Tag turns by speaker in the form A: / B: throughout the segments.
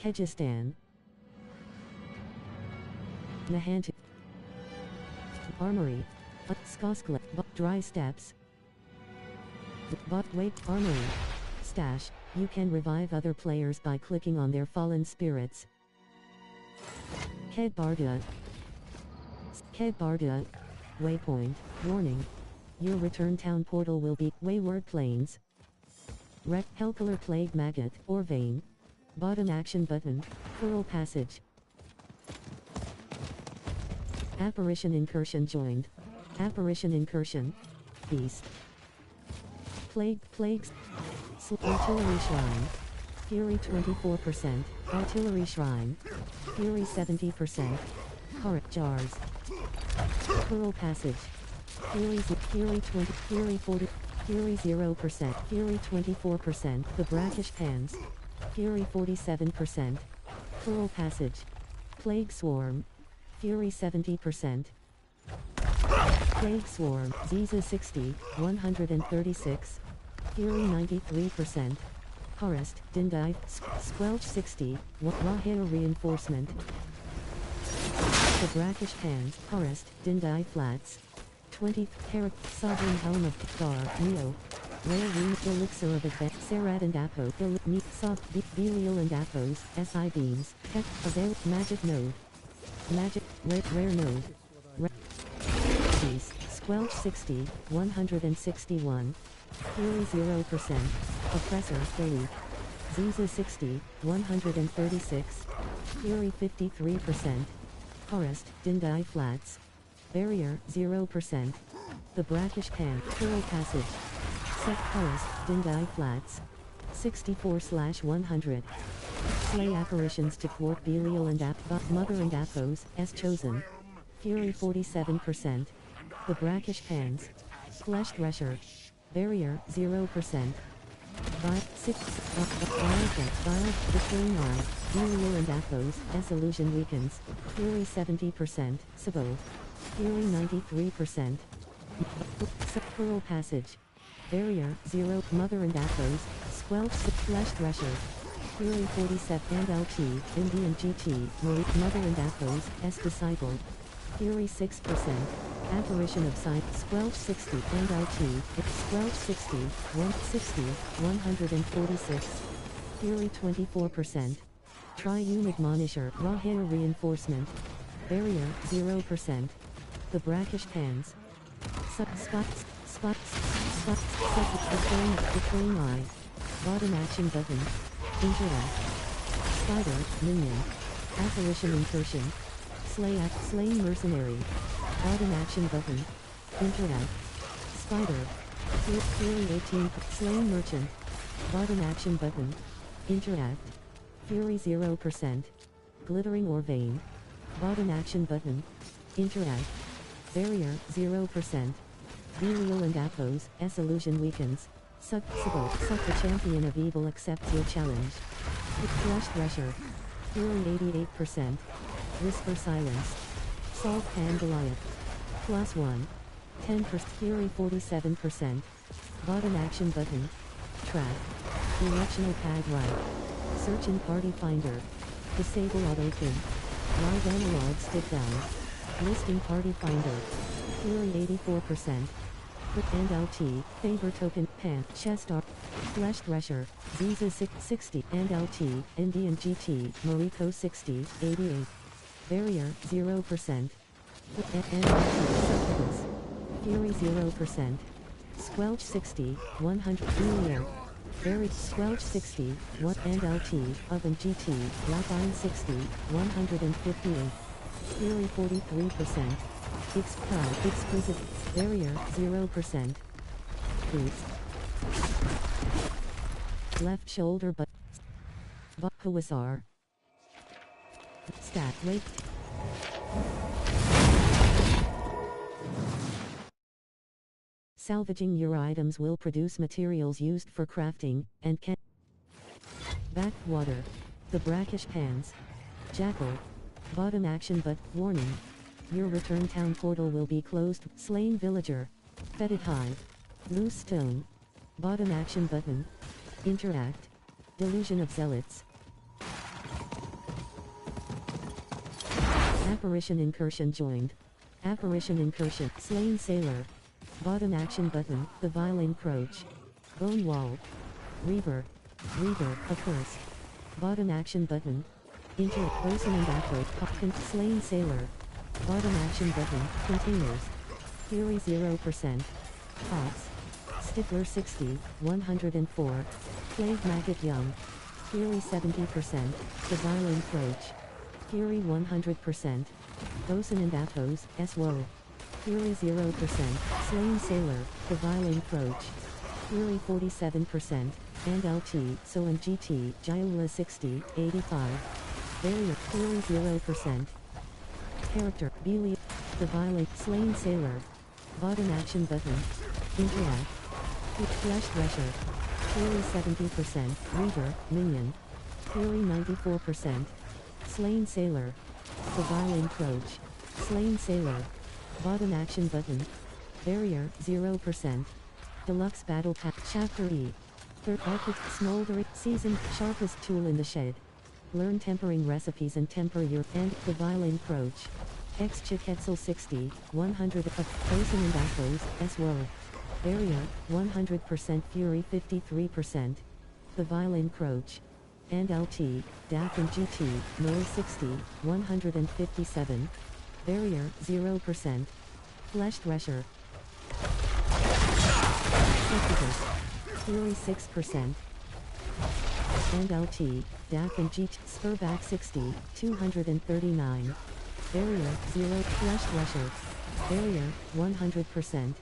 A: Kyrgyzstan. Nahant. Armory. Skoskle. Dry steps. Wait. Armory. Stash. You can revive other players by clicking on their fallen spirits. Kedbarda. Kedbarda. Waypoint. Warning. Your return town portal will be Wayward Plains. Helkler Plague Maggot, or Vein. Bottom action button, Pearl Passage. Apparition Incursion joined. Apparition Incursion. Beast. Plagues. Artillery Shrine. Fury 24%, Artillery Shrine. Fury 70%. Horror Jars. Pearl Passage. Fury 20, Fury 40, Fury 0%, Fury 24%, The Brackish Pans. Fury 47%. Pearl Passage. Plague Swarm. Fury 70%. Plague Swarm. Ziza 60, 136. Fury 93%. Horest, Dindai, Squelch 60, Rahira Reinforcement. The Brackish Pans, Horest, Dindai Flats. 20, Sovereign Helm of Gar, Neo. Rare Rune, Elixir of Advance, Sarad and Apo, Belial and Apos, SI Beams, Tech, Avail, Magic Node. Magic, Rare Node. Beast, Squelch 60, 161. Fury 0%. Oppressor, Delete. Ziza 60, 136. Fury 53%. Forest, Dindai Flats. Barrier, 0%. The Brackish Pan, Pearl Passage. Set Forest, Dindai Flats. 64/100. Slay apparitions to thwart Belial and Mother and Apos, as chosen. Fury 47%. The Brackish Pans. Flesh Thresher. Barrier, 0%. 6. Vile, Decaying Eye. Belial and Apos, as illusion weakens. Fury 70%. Sabo. Fury 93%. Pearl Passage. Barrier, 0. Mother and Apos. Squelch, Flesh Thresher. Fury 47 and LT, Indian GT, Mother and Apos, S Disciple. Fury 6%. Apparition of Sight, Squelch 60 and LT, Squelch 60, 160, 146. Fury 24%. Triune Admonisher, Rahira Reinforcement. Barrier, 0%. The Brackish Pans. Decaying Eye. Bottom action button. Interact. Spider, Minion. Apparition Incursion. Slain Mercenary. Bottom action button. Interact. Spider. Fury 18. Slain Merchant. Bottom action button. Interact. Fury 0%. Glittering or Vein. Bottom action button. Interact. Barrier, 0%. Belial and Apos, S illusion weakens. Suck the champion of evil accepts your challenge. Flesh Thresher. Fury 88%. Whisper Silence. Salt Pan Goliath. +1. 10%. Fury 47%. Bottom action button. Track. Directional pad right. Search in Party Finder. Disable Autopin. Live analog stick down. List in Party Finder. Fury 84%. And LT, Favor Token, Pan, Chest Art, Flesh Thresher, Ziza 60, and LT, Indian GT, Moriko 60, 88. Barrier, 0%. And LT, Fury 0%. Squelch 60, 100, Belial. Barrier, Squelch 60, 1, and LT, Oven GT, Lapine 60, 158. Fury 43%. Exquisite. Barrier, 0%. Boost. Left shoulder but Huasar. Stat rate. Salvaging your items will produce materials used for crafting, and can Backwater. The Brackish Pans. Jackal. Bottom action but, warning. Your return town portal will be closed. Slain Villager. Fetid Hive. Loose Stone. Bottom action button. Interact. Delusion of Zealots. Apparition incursion joined. Apparition incursion. Slain sailor. Bottom action button. The vile encroach. Bone wall. Reaver. Reaver. Accursed. Bottom action button. Enter. Bosun and Echo. Slain sailor. Bottom action button. Containers. Fury 0%. Pots. Stifler 60, 104. Plague Maggot Young. Fury 70%. The Vile Encroach. Fury 100%. Bosun and Athos, SWO. Fury 0%. Slain Sailor, The Vile Encroach. Fury 47%. And LT, So and GT, Giula 60, 85. Barrier, Fury 0%. Character, Belia, The Vile, Slain Sailor. Bottom action button. Interact. Flash Thresher. Fury 70%. Reaver, Minion. Fury 94%. Slain Sailor. The Vile Encroach. Slain Sailor. Bottom action button. Barrier, 0%. Deluxe Battle Pack. Chapter E. Third Arctic, Smoldering, Seasoned, Sharpest Tool in the Shed. Learn tempering recipes and temper your, and, The Vile Encroach. X Chiketzel 60, 100 of Bosun and Athos, SWO. Barrier, 100% Fury 53%. The Vile Encroach. And LT, DAP and GT, Noise 60, 157. Barrier, 0%. Flesh Thresher. Succubus. Fury 6%. And LT, DAP and GT, Spurback 60, 239. Barrier, 0, Flesh Thresher. Barrier, 100%.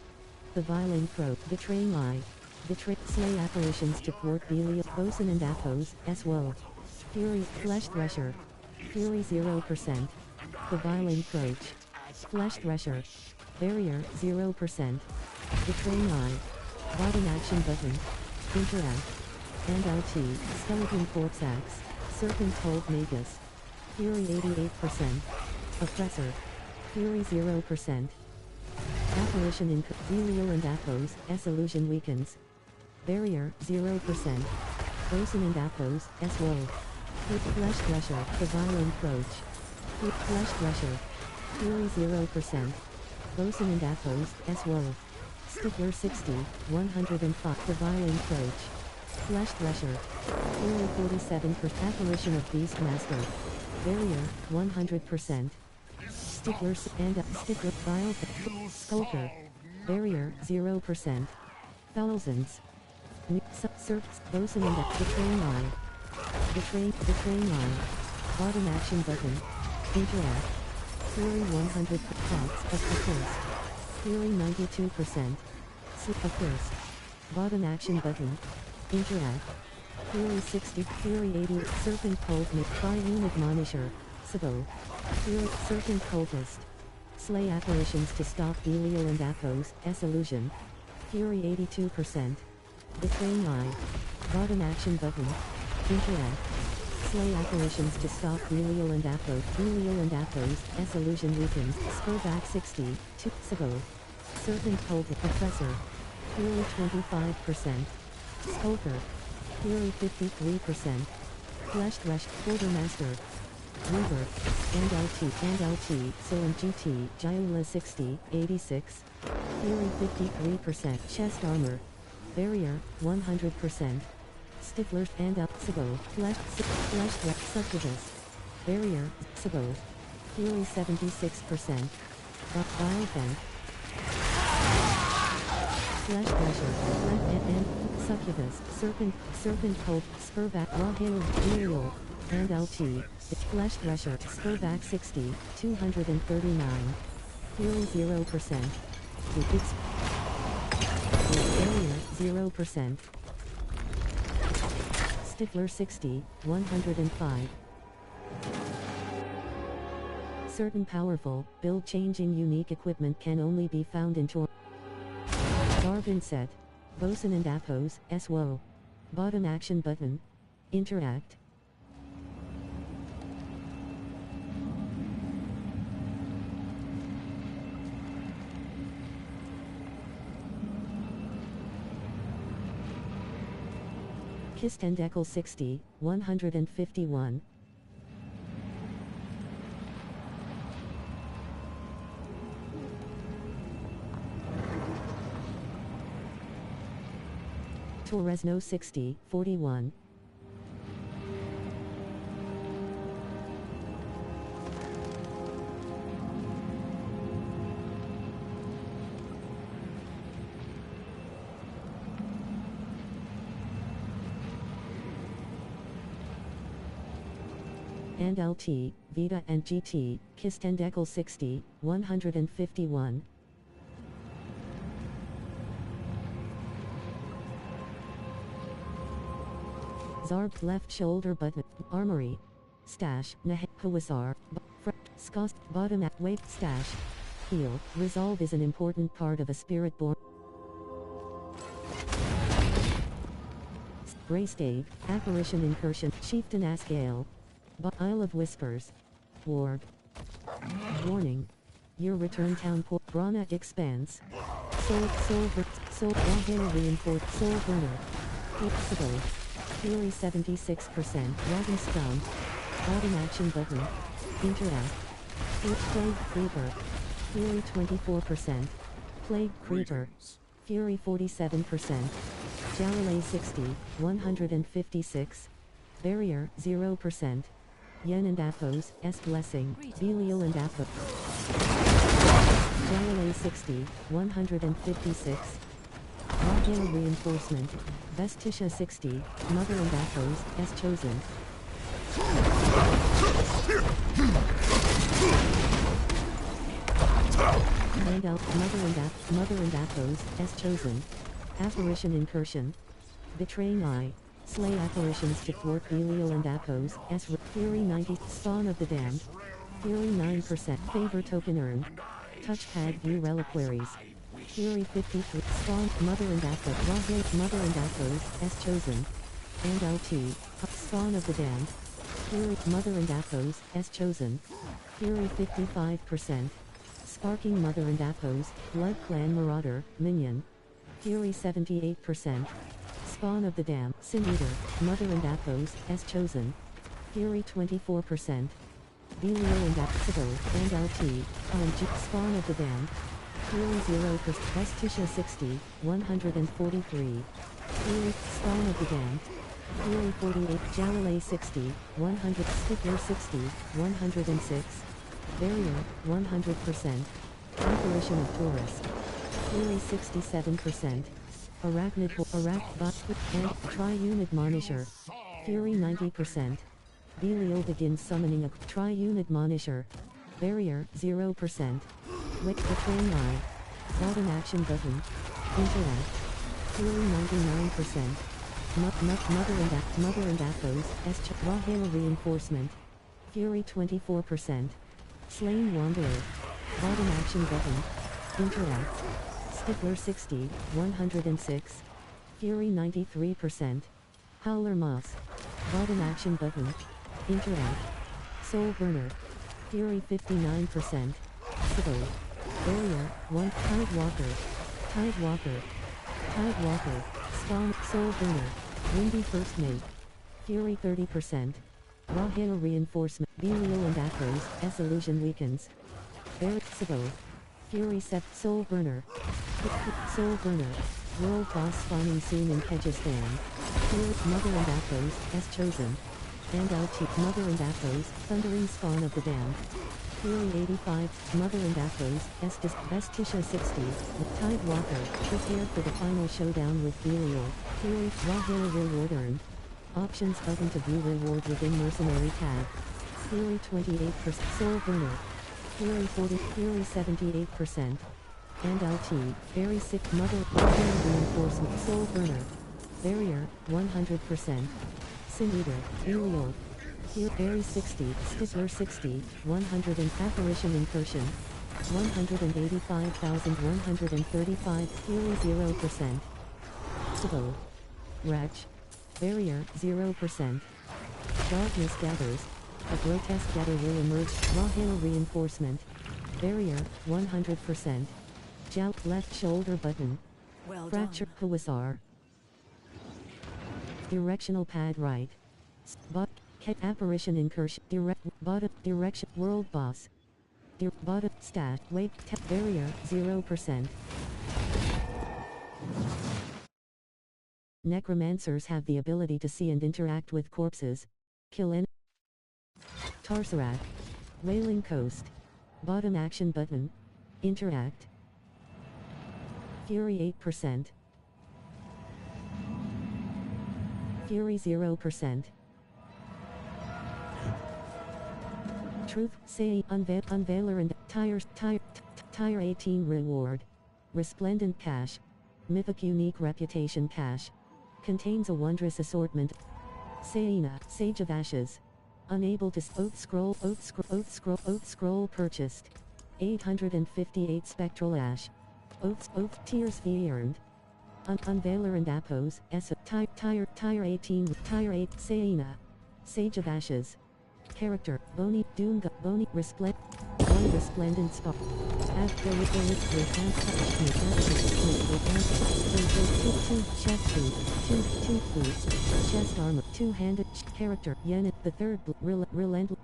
A: The Vile Encroach. Betraying Eye. Betray. Slay Apparitions to Port Belial. Bosun and Athos, SWO. Fury, Flesh Thresher. Fury 0%. The Vile Encroach. Flesh Thresher. Barrier, 0%. Betraying Eye. Bottom action button. Interact. And LT, Skeleton Corpse Axe. Serpent Cold Magus. Fury 88%. Oppressor. Fury 0%. Apparition in Belial and Athos, S illusion weakens. Barrier, 0%. Bosun and Athos, SWO. Flesh Thresher, The Vile Encroach. Flesh Thresher. Fury 0%. Bosun and Athos, SWO. Stifler 60, 105. The Vile Encroach. Flesh Thresher. Fury 47%. Apparition of Beastmaster. Barrier, 100%. Sticklers and Stickler Vile Skulker. Barrier, 0%. Thousands. Surfs, Bosun and Betraying Eye. Betraying Eye. Bottom action button. Interact. Fury 100 Pots of the Curse. Fury 92%. Accursed. Bottom action button. Interact. Fury 60, Fury 80, Serpent Cold Triune Admonisher. Sabo. Fury, Serpent Cultist. Slay Apparitions to stop Belial and Athos, S illusion. Fury 82%. Betraying Eye. Bottom action button. Interact. Slay Apparitions to stop Belial and Athos, S illusion weakens. Spurback 60, 2, Sabo. Serpent Cultist. Oppressor. Fury 25%. Skulker. Fury 53%. Flesh Thresh, Quartermaster. Reaver. And LT, So and GT, Giula 60, 86. Fury 53%. Chest Armor. Barrier, 100%. Stifler and Sabo. Flesh Thresh, Succubus. Barrier, Sabo. Fury 76%. Vile Fang. Flesh Thresher. And Succubus. Serpent Cold. Spurback. Rahale. Belial. And LT. Flesh Thresher. Spurback 60, 239. Fury 0%. Barrier 0%. Stifler 60, 105. Certain powerful, build-changing unique equipment can only be found in Darwin set. Bosun and Athos, SWO. Bottom action button. Interact. Kistendekel 60, 151. Torresno 60, 41. And LT, Vita and GT, Kistendekel 60, 151. Zarb left shoulder button, armory. Stash, Hawasar, Skost, bottom at wait, stash. Heal, resolve is an important part of a spirit born. Braystave, apparition incursion, chieftain Asgale. Isle of Whispers. Warg. Warning. Your return town port. Brana expands. Soul reinforced. Soul burner. Ipsible. Fury 76%. Dragon Scum. Bottom action button. Interact. Plague Creeper. Fury 24%. Plague Creeper. Fury 47%. Jalale 60, 156. Barrier 0%. Yen and Aphos, S Blessing, Belial and Aphos. Jalale 60, 156. Rahil Reinforcement, Vestisha 60, Mother and Aphos, S Chosen. Mother and Aphos, S Chosen. Apparition Incursion. Betraying Eye. Slay apparitions to thwart Belial and Aphos, S. Fury 90, Spawn of the Damned. Fury 9%, Favor Token Earned. Touchpad View Reliquaries. Fury 53, Spawn, Mother and Aphos, Rahil, Mother and Aphos, S. Chosen. And LT, Spawn of the Damned. Fury, Mother and Aphos, S. Chosen. Fury 55%. Sparking Mother and Aphos, Blood Clan Marauder, Minion. Fury 78%. Spawn of the Dam, Sin Eater, Mother and Aphos, S Chosen. Fury 24%. Belial and Aphos, and LT, OMG, Spawn of the Dam. Fury 0%, Vestisha 60, 143. Fury, Spawn of the Dam. Fury 48, Jalale 60, 100, Stifler 60, 106. Barrier, 100%. Apparition of Taurus. Fury 67%. Arachnid, and Tri-Unit Admonisher. Fury 90%. Belial begins summoning a Tri-Unit Admonisher. Barrier 0%. Wick the Train Eye. Bottom action button. Interact. Fury 99%. Mother and Aphos, Rahil Reinforcement. Fury 24%. Slain Wanderer. Bottom action button. Interact. Stifler 60, 106. Fury 93%. Howler Moss. Bottom action button. Interact. Soul Burner. Fury 59%. Civil. Barrier 1. Tide Walker. Spawn. Soul Burner. Windy First Mate. Fury 30%. Rahil Reinforcement. Belial and Aphos, S Illusion Weakens. Barrier Civil. Fury 7. Soul Burner. World boss spawning soon in Kyrgyzstan. Fury, Mother and Aphos, S Chosen. And LT, Mother and Aphos, Thundering Spawn of the Damned. Fury 85, Mother and Aphos, Vestisha 60, Tide Walker, prepare for the final showdown with Belial. Fury, Rahil Reward Earned. Options button to view reward within Mercenary tab. Fury 28%, Soul Burner. Fury 40, Fury 78%. And LT, Very Sick Mother, Reinforcement, Soul Burner. Barrier, 100%. Sin Eater, Belial. Very 60, Stifler 60, 100 and Apparition Incursion. 185,135, Fury 0%. Civil. Wretch. Barrier, 0%. Darkness Gathers. A grotesque gather will emerge. Rahil Reinforcement. Barrier, 100%. Left shoulder button.
B: Well
A: Fracture
B: done.
A: Hawasar. Directional pad right. Apparition Incursion. Direction. World boss. Bottom stat. Wait. Barrier, 0%. Necromancers have the ability to see and interact with corpses. Kill en. Tarsarak. Wailing Coast. Bottom action button. Interact. Fury 8%. Fury 0%. Truth, say, unveiler and tire 18 reward. Resplendent cache. Mythic unique reputation cache. Contains a wondrous assortment. Saina, Sage of Ashes. Unable to oath scroll purchased. 858 spectral ash. Oath tears V earned. Unveiler and Appos, tire 18, tire 8, Saina. Sage of Ashes. Character, Bony, Doom, Bony, one resplendent spark. After with chest boots, chest armor, two-handed character, Yen, the third, relentless,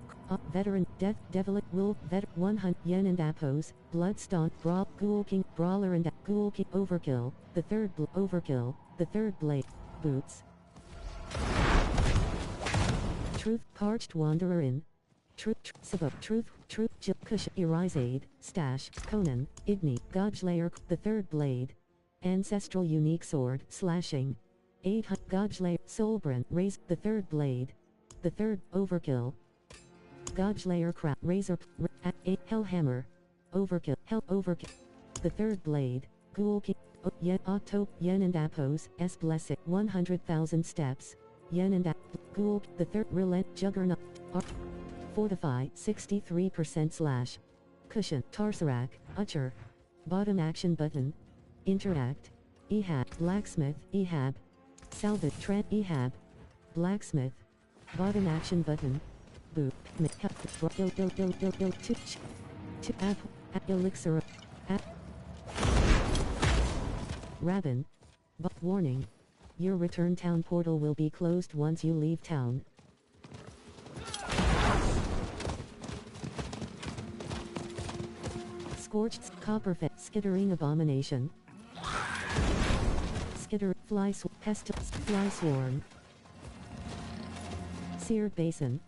A: veteran, death, devilic, wolf, 100, Yen and Appos, bloodstone, brawl, ghoul king, brawler and ghoul king, overkill, the third, overkill, the third blade, boots. Truth, parched wanderer in. Truth, Kush, Irizade, Stash, Conan, Igni, Godslayer, the third blade. Ancestral unique sword, slashing. 800, Godslayer, Soulbrand, raise, the third blade. The third, overkill. Godslayer crap, razor, Hellhammer. Overkill, overkill. The third blade. Ghoul king, Yen, Yen and Appos, S blessing, 100,000 steps. Yen and Ghoul, the third, relent, Juggernaut, Fortify, 63% slash. Cushion, Tarsarak, Utcher. Bottom action button. Interact. Ehab, Blacksmith, Ehab. Salvage, Trent, Ehab. Blacksmith. Bottom action button. Boot, Elixir, Rabin. Warning. Your return town portal will be closed once you leave town. Scorched, Copperfed, Skittering Abomination. Skitter, Pestle, Fly Swarm. Seared Basin.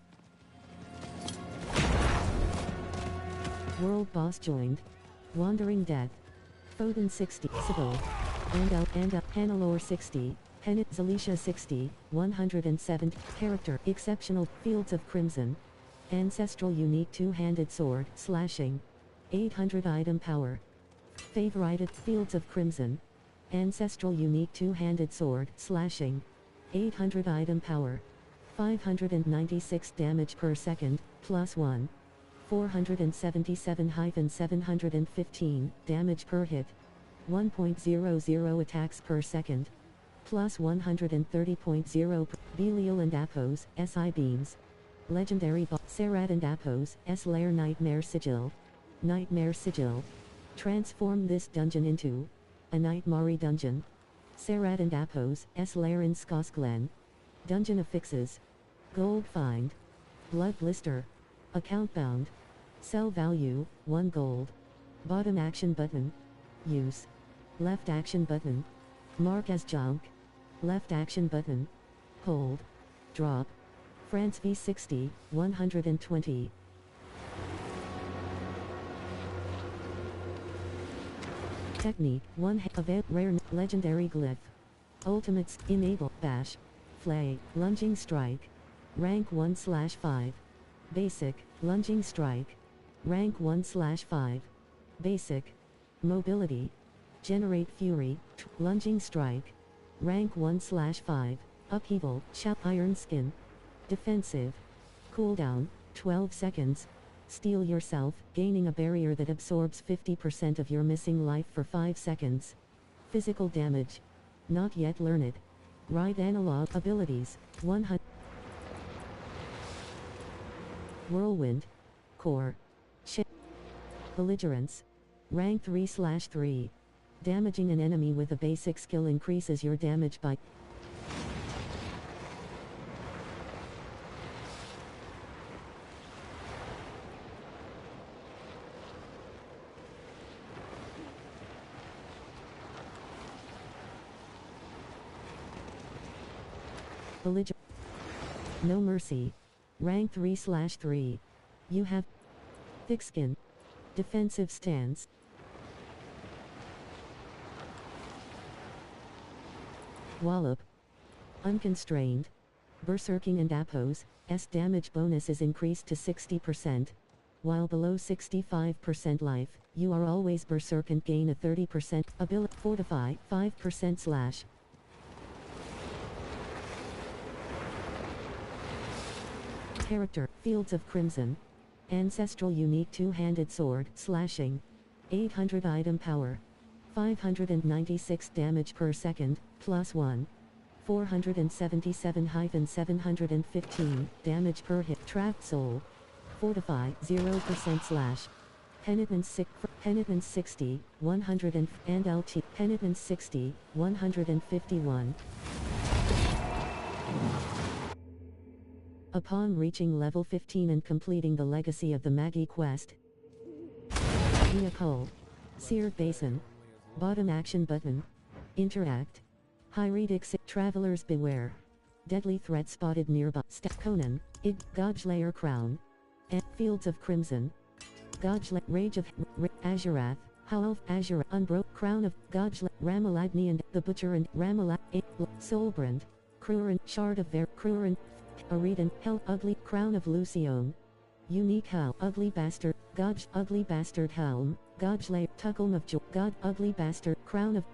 A: World Boss joined. Wandering Death. Foden 60, Sybil. And Hannelore 60. Pennant Zalisha 60, 107, character, exceptional, Fields of Crimson. Ancestral unique two-handed sword, slashing. 800 item power. Favorited, Fields of Crimson. Ancestral unique two-handed sword, slashing. 800 item power. 596 damage per second, +1. 477-715 damage per hit. 1.00 attacks per second. +130.0 Belial and Appos, SI beams. Legendary Serad and Appos, S-Lair Nightmare Sigil. Nightmare Sigil. Transform this dungeon into a Nightmare dungeon. Serad and Appos, S-Lair in Skoskglen. Dungeon affixes. Gold find. Blood blister. Account bound. Sell value, 1 gold. Bottom action button. Use. Left action button. Mark as junk. Left action button. Hold. Drop. France V60, 120. Technique, 1 avail rare legendary glyph. Ultimates, enable, bash. Flay, lunging strike. Rank 1/5. Basic, lunging strike. Rank 1/5. Basic. Mobility. Generate fury, lunging strike. Rank 1/5. Upheaval, iron skin. Defensive. Cooldown, 12 seconds. Steal yourself, gaining a barrier that absorbs 50% of your missing life for 5 seconds. Physical damage. Not yet learned. Ride analog abilities, 100. Whirlwind. Core. Belligerence. Rank 3/3. Damaging an enemy with a basic skill increases your damage by Belligerent. No mercy. Rank 3/3. You have thick skin. Defensive stance. Wallop. Unconstrained. Berserking and Apo's damage bonus is increased to 60%. While below 65% life, you are always berserk and gain a 30% ability. Fortify 5% slash. Character, Fields of Crimson. Ancestral unique two-handed sword, slashing. 800 item power. 596 damage per second, +1. 477-715 damage per hit. Trapped soul. Fortify 0% slash. Penitence 60, 100 and LT. Penitence 60, 151. Upon reaching level 15 and completing the Legacy of the Magi quest. Mikiho. Seared Basin. Bottom action button. Interact. Hyretic Travelers beware. Deadly threat spotted nearby. Conan. God's Lair Crown. And Fields of Crimson. God's Rage of Azurath. Howelf Azurath. Unbroke Crown of God's Ramalagni and the Butcher and Soulbrand. Crurin. Shard of Ver. Crurin. Aridan, Hell, Ugly, Crown of Lucione. Unique Helm, Ugly Bastard, God's Ugly Bastard Helm, God's Lair, Tucklem of Joy, God, Ugly Bastard, Crown of,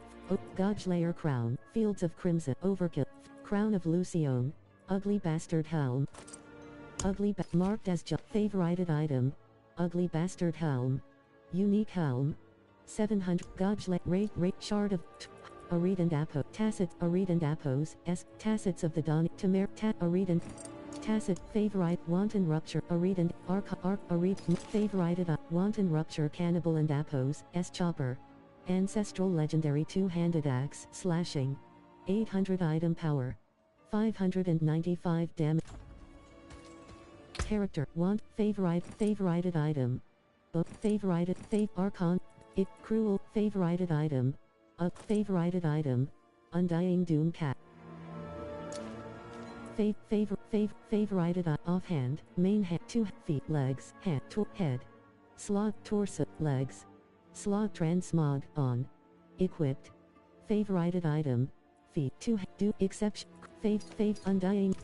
A: God's Lair Crown, Fields of Crimson, Overkill, Crown of Lucione, Ugly Bastard Helm, marked as favorited item, Ugly Bastard Helm, Unique Helm, 700, God's Lair, Shard of, Arid and Apo, Tacit, Arid and Apos, Tacits of the Dawn, Tamir, Arid and Tacit, Favorite, Wanton Rupture, Arid and Arid, Favorited, Wanton Rupture, Cannibal and Apos, Chopper, Ancestral Legendary Two-Handed Axe, Slashing, 800 item power, 595 damage. Character, favorited item, favorited, Archon, Cruel, favorited item. A favorited item, Undying Doom Cat. Favorited offhand, main head, 2 feet, legs, head, head. Slot, torso, legs. Slot transmog, on. Equipped. Favorited item, feet, 2 do, exception, undying.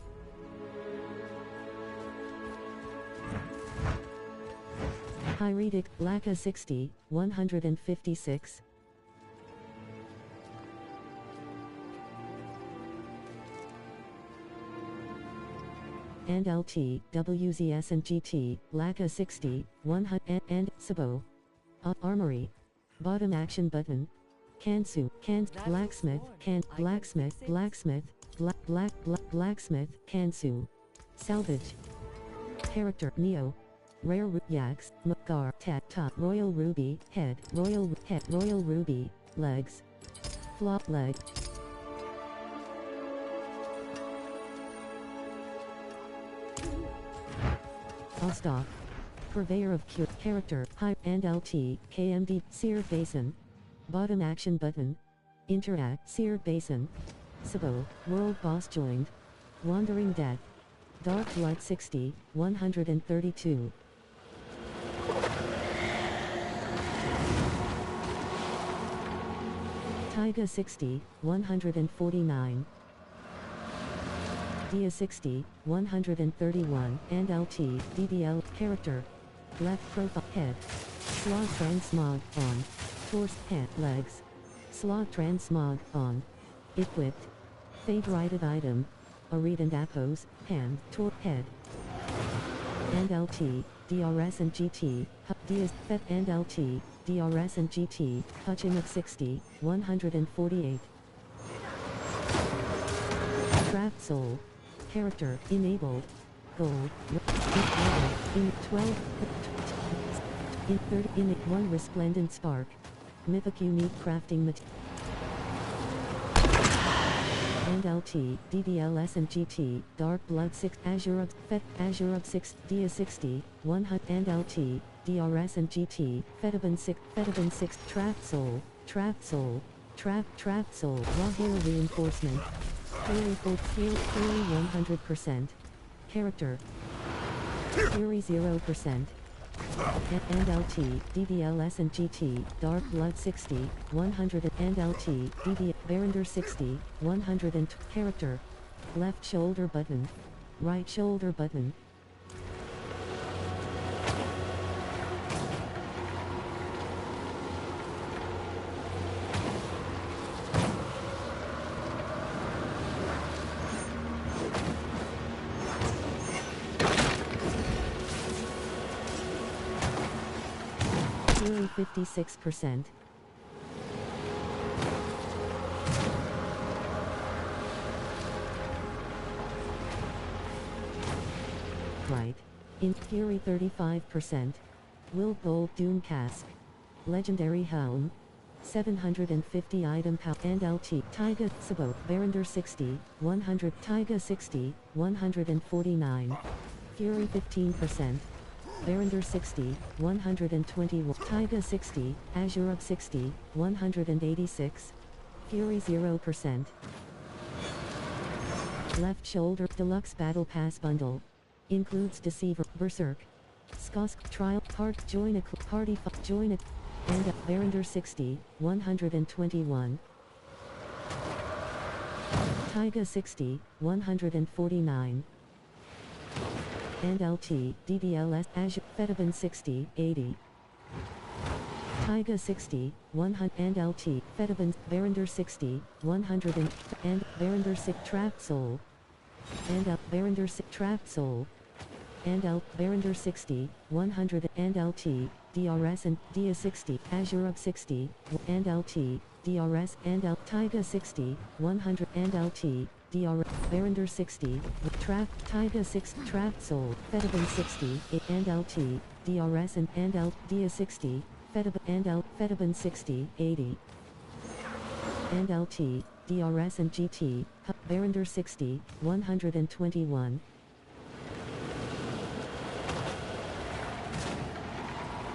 A: Hyretic, Laka 60, 156. And LT, WZS and GT, Laka 60, 100 and Sabo. Armory. Bottom action button. Kansu, Blacksmith, Blacksmith, Kansu. Salvage. Character, Neo. Rare Yaks, Makar, Top, Royal Ruby, Head, Royal Ruby, Legs. Flop leg. Ostov. Purveyor of Cure. Character, High and LT, KMD, Seared Basin. Bottom action button. Interact, Seared Basin. Sabo, World Boss joined. Wandering Death. Dark Blood 60, 132. Taiga 60, 149. Dia 60, 131, and LT, DBL, character. Left profile, head. Slot transmog, on. Torso, head, legs. Slot transmog, on. Equipped. Favorited item. Arid and Apos, hand, head. And LT, DRS and GT, Dias, Fet and LT, DRS and GT, touching of 60, 148. Trapped Soul. Character, enabled. Gold. In 12. In 30. In 1 resplendent spark. Mythic unique crafting material. And LT, DDLS and GT, Dark Blood 6, Azure of 6, Dia 60, 100, and LT, DRS and GT, Fetaban 6, Trapped Soul, Trapped Soul, Raw Halo Reinforcement, Fury 4, Fury 100%. Character. Fury 0%. And LT, DBLS and GT, Dark Blood 60, 100 and LT, DB, Verinder 60, 100 and character. Left shoulder button. Right shoulder button. Fury 56%. Right. In Fury 35%. Will Gold Doom Cask. Legendary Helm. 750 item power and LT. Taiga Sabo. Verinder 60, 100. Taiga 60, 149. Fury 15%. Verinder 60, 121. Taiga 60, Azure 60, 186. Fury 0%. Left shoulder Deluxe Battle Pass Bundle. Includes Deceiver, Berserk, Skosk, Trial, Part, Join a Party, Join a, and Verinder 60, 121. Taiga 60, 149. And LT, DBLS, Azure, Fedibin 60, 80. Taiga 60, 100, and LT, Fedibin, Verinder 60, 100, and Verinder 6, Trapped Soul. And Verinder 6, Trapped Soul. And Verinder 60, 100, and LT, DRS and Dia 60, Azure of 60, and LT, DRS, and Taiga 60, 100, and LT, DRS, Verinder 60, Taiga 6, Trapped Soul, Fedibin 60, and LT, DRS and Dia 60, Fedibin 60, 80. And LT, DRS and GT, Verinder 60, 121.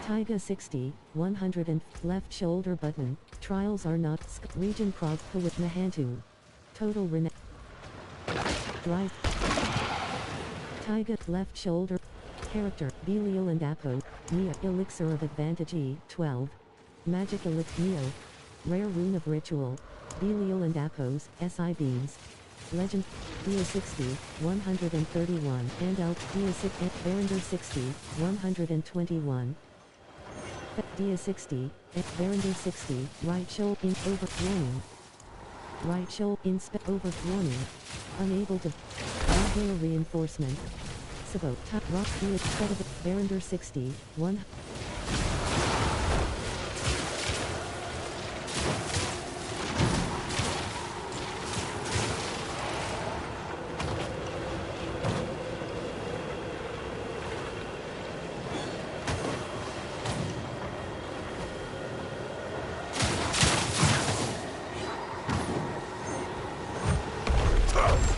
A: Taiga 60, 100 and left shoulder button. Trials are not region Krog Kawit Nahantu. Total rena. Drive. Taiga left shoulder. Character Belial and Apo. Nia Elixir of Advantage E12. Magic Elixir Neo. Rare Rune of Ritual. Belial and Apo's SI Beams. Legend Dia 60, 131 and Dia 6 Verinder 60, 121. Dia 60, Verinder 60, right shoulder in over warning. Right shoulder in over warning. Unable to Hail reinforcement. Sabo Rock Dia Verinder 60, 1.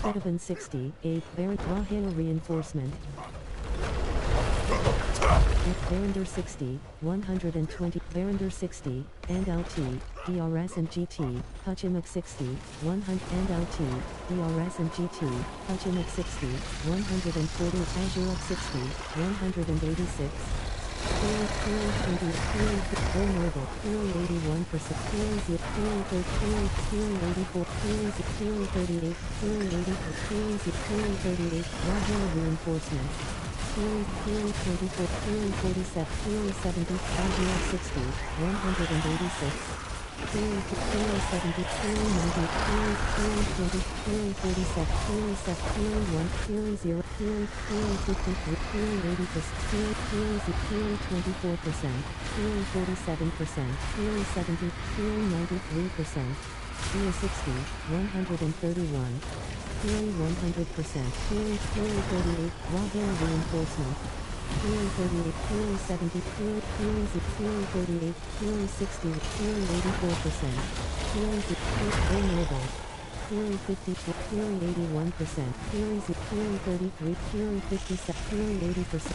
A: Fedibin 60, 8, Rahana reinforcement. Verinder 60, 120, Verinder 60, and LT, DRS and GT, Hutchimuk 60, 100, and LT, DRS and GT, Hutchimuk 60, 140, Azure of 60, 186. Vulnerable, Fury 81%, Fury 0, Fury 30, Fury 84, Fury 38, Fury 84, Fury 38, Rahana reinforcement. Fury 24, Fury 47, Fury 70, Azure 60, 186. Fury 70, Fury 90, Fury 20, Fury 47, Fury 7, Fury 1, Fury 0, Fury 53, Fury 80%, Fury 24%, Fury 47%, Fury 70, Fury 93%, Dia 60, 131. Fury 100%, Fury 38, Rahana reinforcement. Fury 38, Fury 70, Fury 38, Fury 60, Fury 84%, Fury vulnerable. Fury 54, Fury 81%, Fury 33, Fury 57, Fury 80%,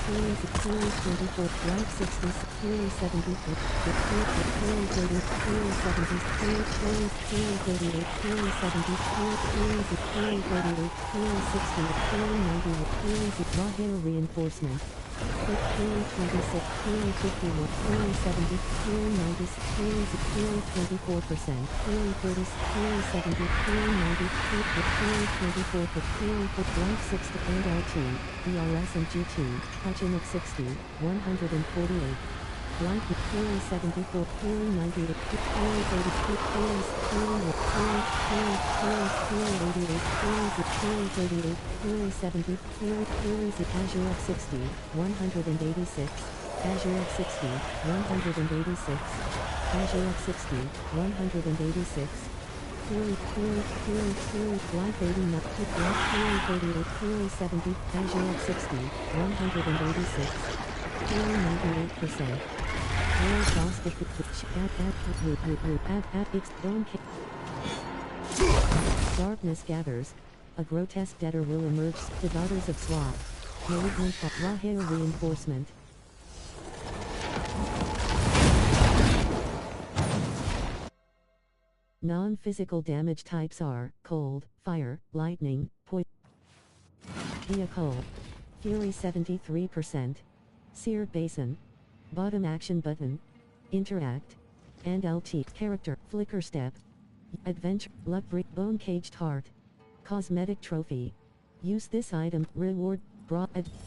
A: Fury 24, Life 60, Fury 74, Fury 30, Fury 70, Fury 38, Fury 70, Fury 38, Fury 60, Fury 90, Fury raw hair reinforcement. Fury 26, Fury 51, Fury 70, Fury 90, Fury 24%, Fury 30, Fury 70, Fury 90, Fury 24, Fury Life 60 and LT, ERS and GT, Hachinok 60, 148. Life Fury 74, Fury 98, Fury 30, Fury 88, Fury 38, Fury 70, Fury Azure X 60, 186, Azure X 60, 186, Azure X 60, 186, Fury, Life 89, Fury 38, Fury 70, Azure X 60, 186, Fury 98%. World boss Darkness gathers. A grotesque debtor will emerge. The daughters of Swat. Malignant raw hair reinforcement. Non-physical damage types are cold, fire, lightning, poison. Vehicle. Fury 73%. Seared Basin. Bottom action button. Interact. And LT. Character. Flicker step. Adventure. Luck brick. Bone caged heart. Cosmetic trophy. Use this item. Reward.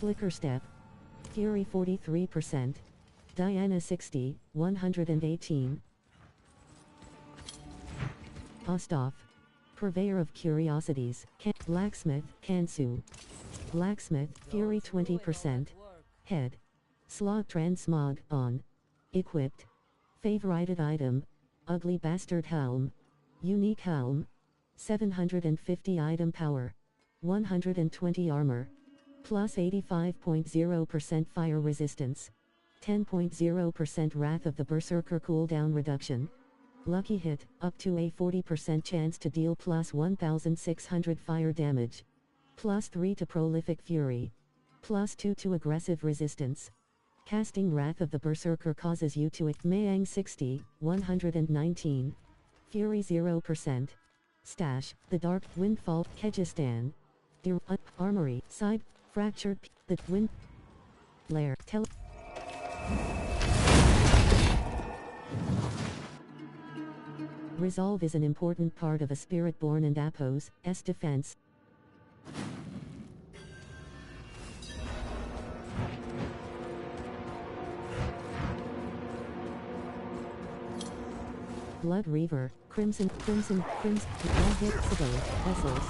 A: Flicker step. Fury 43%. Diana 60, 118. Ostov. Purveyor of curiosities. Blacksmith. Kansu. Blacksmith. Fury 20%. Head. Slog transmog on. Equipped. Favorited item. Ugly bastard helm. Unique helm. 750 item power. 120 armor. Plus 85.0% fire resistance. 10.0% Wrath of the Berserker cooldown reduction. Lucky hit, up to a 40% chance to deal plus 1600 fire damage. Plus 3 to prolific fury. Plus 2 to aggressive resistance. Casting Wrath of the Berserker causes you to Mayang 60, 119. Fury 0%. Stash, the Dark Windfall, Kyrgyzstan. Armory, side, fractured, the wind. Lair, Resolve is an important part of a Spirit-born and Apos, S defense. Blood Reaver, Crimson, Hit, Vessels.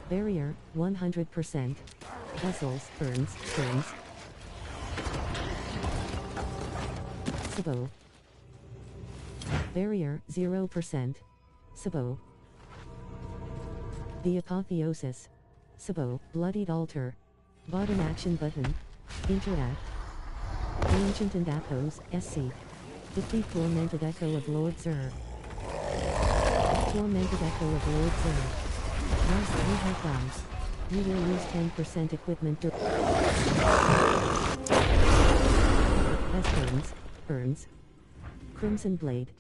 A: Barrier, 100%. Vessels, Burns. Sabo. Barrier, 0%. Sabo. The Apotheosis. Sabo, Bloodied Altar. Bottom action button. Interact. Ancient and Apos, SC. Defeat Tormented Echo of Lord Zer. Tormented Echo of Lord Zer. Once you have died, you will lose 10% equipment Burns. Crimson Blade.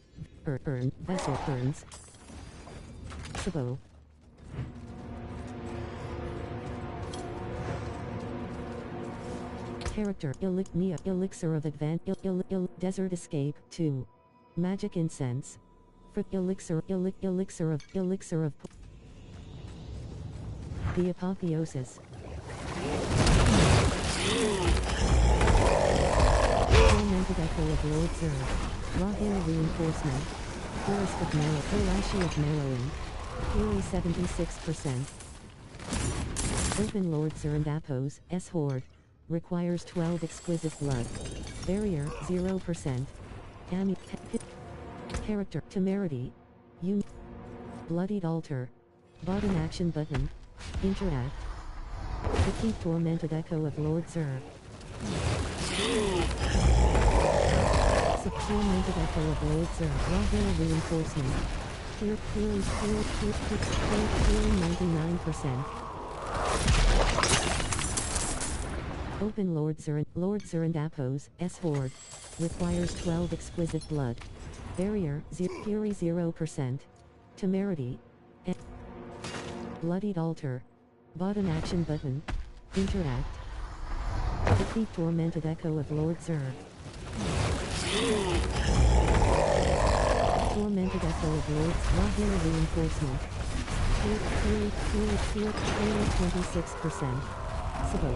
A: Vessel Burns. Sabo. Character Elixir of Advance Desert Escape 2. Magic Incense. For Elixir of the Apotheosis. Tormented Echo of Lord Zer. Raw hair reinforcement. Forest of Marrow. Flashi of Marrowing. Fury 76%. Open Lord Zer and Apos, S Horde. Requires 12 exquisite blood. Barrier, 0%. Character, Temerity. Bloodied Altar. Bottom action button. Interact. Defeat Tormented Echo of Lord Zer. Tormented Echo of Lord Zer. Raw hair reinforcement. Fury 99%. Open Lord Zerandapos, S Horde. Requires 12 exquisite blood. Barrier, Fury 0%. Temerity. Bloodied Altar. Bottom action button. Interact. Defeat Tormented Echo of Lord Zer. Tormented Echo of Lord Zer reinforcement. Fury 26%. Sabo.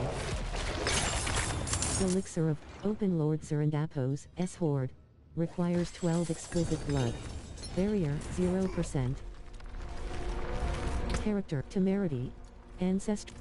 A: Elixir of Open Lord Zerandapos, S Horde. Requires 12 exquisite blood. Barrier, 0%. Character, Temerity. Ancestry.